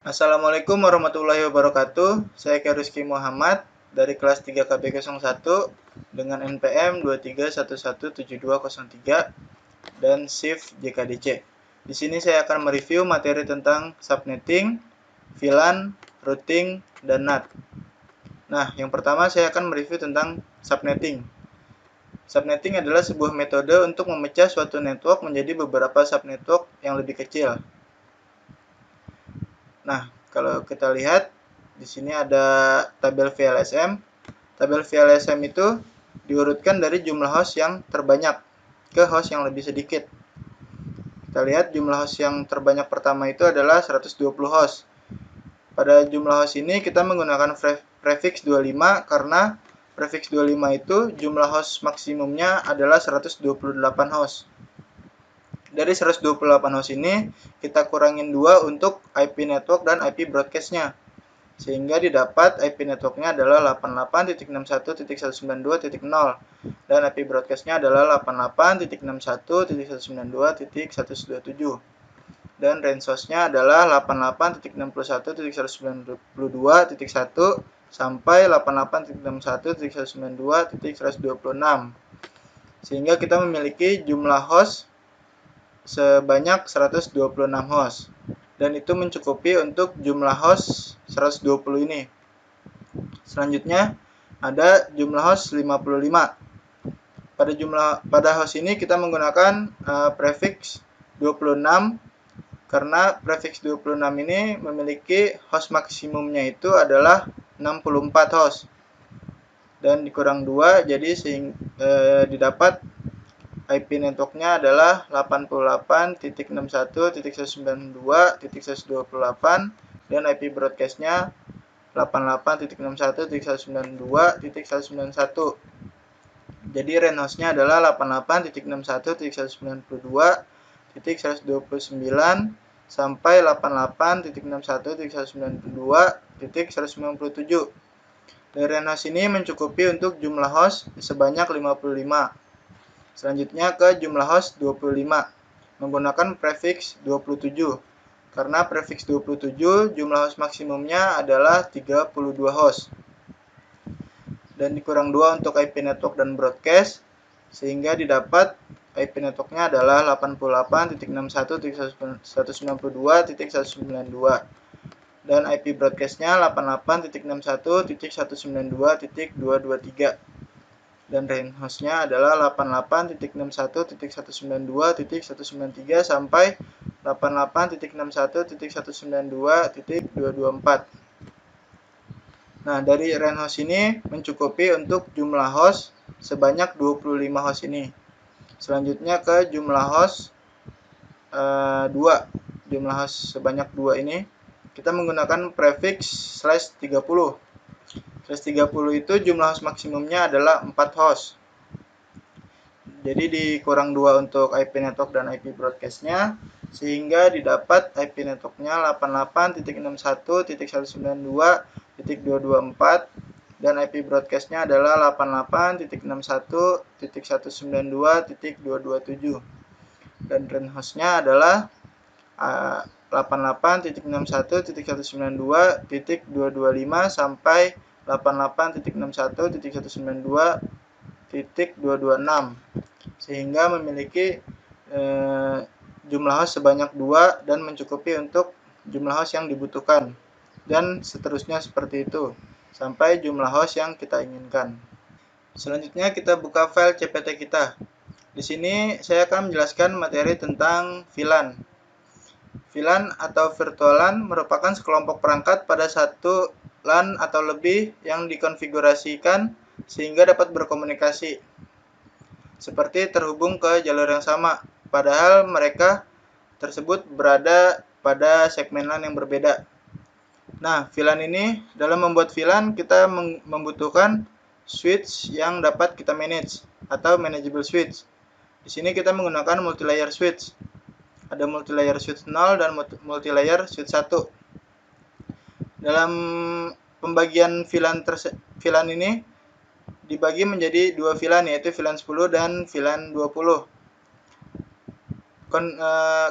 Assalamualaikum warahmatullahi wabarakatuh. Saya Rizky Muhammad dari kelas 3 KB01 dengan NPM 23117203 dan SIF JKDC. Di sini saya akan mereview materi tentang subnetting, VLAN, routing, dan NAT. Nah, yang pertama saya akan mereview tentang subnetting. Subnetting adalah sebuah metode untuk memecah suatu network menjadi beberapa subnetwork yang lebih kecil. Nah, kalau kita lihat di sini ada tabel VLSM. Tabel VLSM itu diurutkan dari jumlah host yang terbanyak ke host yang lebih sedikit. Kita lihat jumlah host yang terbanyak pertama itu adalah 120 host. Pada jumlah host ini kita menggunakan prefix 25 karena prefix 25 itu jumlah host maksimumnya adalah 128 host. Dari 128 host ini kita kurangin 2 untuk IP network dan IP broadcast-nya. Sehingga didapat IP network-nya adalah 88.1.192.0 dan IP broadcast-nya adalah 88.61.192.127 dan range host-nya adalah 88.61.192.1 sampai 88.61.192.126 sehingga kita memiliki jumlah host sebanyak 126 host dan itu mencukupi untuk jumlah host 120 ini. Selanjutnya ada jumlah host 55. Pada host ini kita menggunakan prefix 26 karena prefix 26 ini memiliki host maksimumnya itu adalah 64 host dan dikurang 2 jadi didapat IP network-nya adalah 88.61.192.128 dan IP broadcast-nya 88.61.192.191. Jadi range host-nya adalah 88.61.192.129 sampai 88.61.192.197. Dan range host ini mencukupi untuk jumlah host sebanyak 55. Selanjutnya ke jumlah host 25 menggunakan prefix 27. Karena prefix 27 jumlah host maksimumnya adalah 32 host. Dan dikurang 2 untuk IP network dan broadcast sehingga didapat IP network-nya adalah 88.61.192.192 dan IP broadcast-nya 88.61.192.223 dan range host-nya adalah 88.61.192.193 sampai 88.61.192.224. Nah, dari range host ini mencukupi untuk jumlah host sebanyak 25 host ini. Selanjutnya ke jumlah host 2. Jumlah host sebanyak 2 ini kita menggunakan prefix /30. /30 itu jumlah host maksimumnya adalah 4 host. Jadi dikurang 2 untuk IP network dan IP broadcast-nya sehingga didapat IP network-nya 88.61.192.224 dan IP broadcast-nya adalah 88.61.192.227 dan range host-nya adalah 88.61.192.225 sampai 88.61.192.226 sehingga memiliki jumlah host sebanyak 2 dan mencukupi untuk jumlah host yang dibutuhkan dan seterusnya seperti itu sampai jumlah host yang kita inginkan. Selanjutnya kita buka file CPT kita. Di sini saya akan menjelaskan materi tentang VLAN. VLAN atau virtual LAN merupakan sekelompok perangkat pada satu LAN atau lebih yang dikonfigurasikan sehingga dapat berkomunikasi seperti terhubung ke jalur yang sama, padahal mereka tersebut berada pada segmen LAN yang berbeda. Nah, VLAN ini, dalam membuat VLAN kita membutuhkan switch yang dapat kita manage atau manageable switch. Di sini kita menggunakan multilayer switch. Ada multilayer switch 0 dan multilayer switch 1. Dalam pembagian VLAN ini dibagi menjadi dua VLAN, yaitu VLAN 10 dan VLAN 20.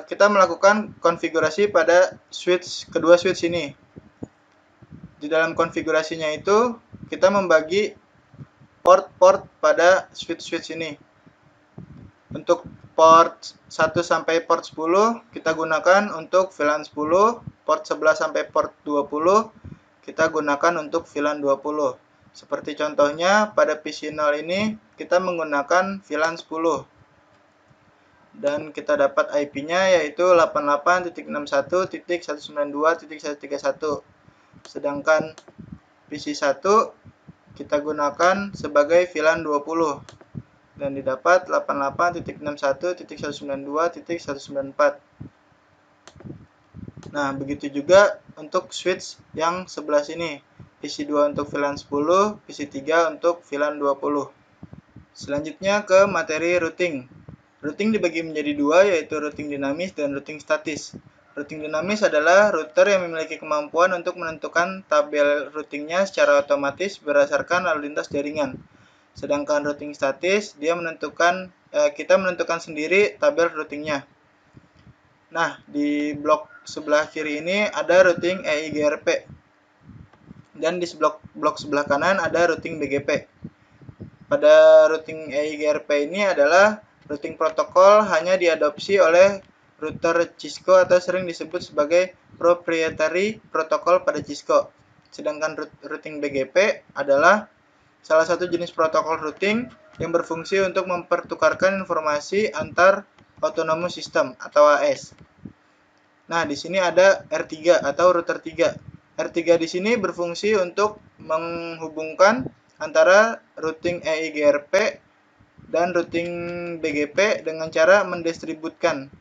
kita melakukan konfigurasi pada kedua switch ini. Di dalam konfigurasinya itu kita membagi port-port pada switch ini. Untuk port 1 sampai port 10 kita gunakan untuk VLAN 10, port 11 sampai port 20 kita gunakan untuk VLAN 20. Seperti contohnya pada PC 0 ini kita menggunakan VLAN 10. Dan kita dapat IP-nya yaitu 88.61.192.131. Sedangkan PC 1 kita gunakan sebagai VLAN 20 dan didapat 88.61.192.194. Nah, begitu juga untuk switch yang sebelah sini. PC 2 untuk VLAN 10, PC 3 untuk VLAN 20. Selanjutnya ke materi routing. Routing dibagi menjadi dua, yaitu routing dinamis dan routing statis. Routing dinamis adalah router yang memiliki kemampuan untuk menentukan tabel routingnya secara otomatis berdasarkan lalu lintas jaringan. Sedangkan routing statis, kita menentukan sendiri tabel routingnya. Nah, di blok sebelah kiri ini ada routing EIGRP. Dan di blok sebelah kanan ada routing BGP. Pada routing EIGRP ini adalah routing protokol hanya diadopsi oleh router Cisco atau sering disebut sebagai proprietary protokol pada Cisco. Sedangkan routing BGP adalah salah satu jenis protokol routing yang berfungsi untuk mempertukarkan informasi antar autonomous system atau AS. Nah, di sini ada R3 atau router 3. R3 di sini berfungsi untuk menghubungkan antara routing EIGRP dan routing BGP dengan cara mendistribusikan.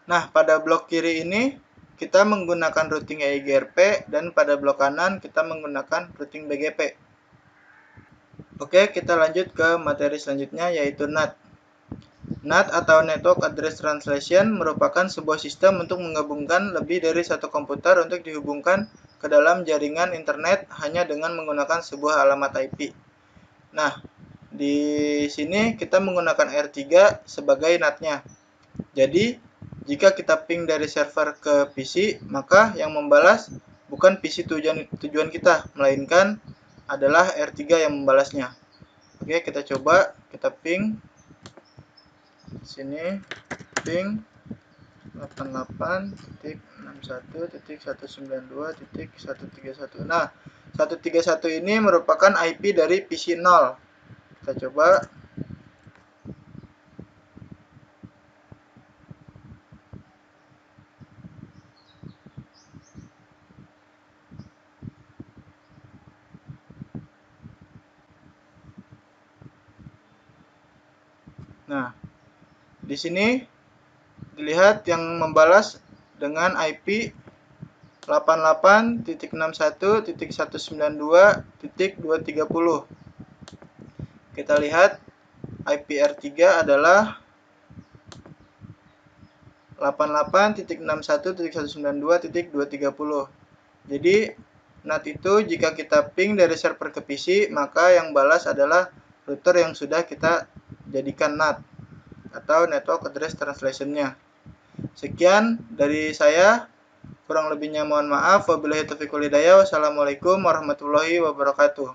Nah, pada blok kiri ini kita menggunakan routing EIGRP dan pada blok kanan kita menggunakan routing BGP. Oke, kita lanjut ke materi selanjutnya yaitu NAT. NAT atau Network Address Translation merupakan sebuah sistem untuk menggabungkan lebih dari satu komputer untuk dihubungkan ke dalam jaringan internet hanya dengan menggunakan sebuah alamat IP. Nah, di sini kita menggunakan R3 sebagai NAT-nya. Jadi, jika kita ping dari server ke PC, maka yang membalas bukan PC tujuan kita, melainkan adalah R3 yang membalasnya. Oke, kita coba, kita ping. Sini ping 88.61.192.131. Nah, 131 ini merupakan IP dari PC 0. Kita coba. Nah, di sini dilihat yang membalas dengan IP 88.61.192.230. Kita lihat IP R3 adalah 88.61.192.230. Jadi NAT itu jika kita ping dari server ke PC, maka yang balas adalah router yang sudah kita jadikan NAT atau Network Address Translation-nya. Sekian dari saya, kurang lebihnya mohon maaf. Wabillahi taufiq wal hidayah. Wassalamualaikum warahmatullahi wabarakatuh.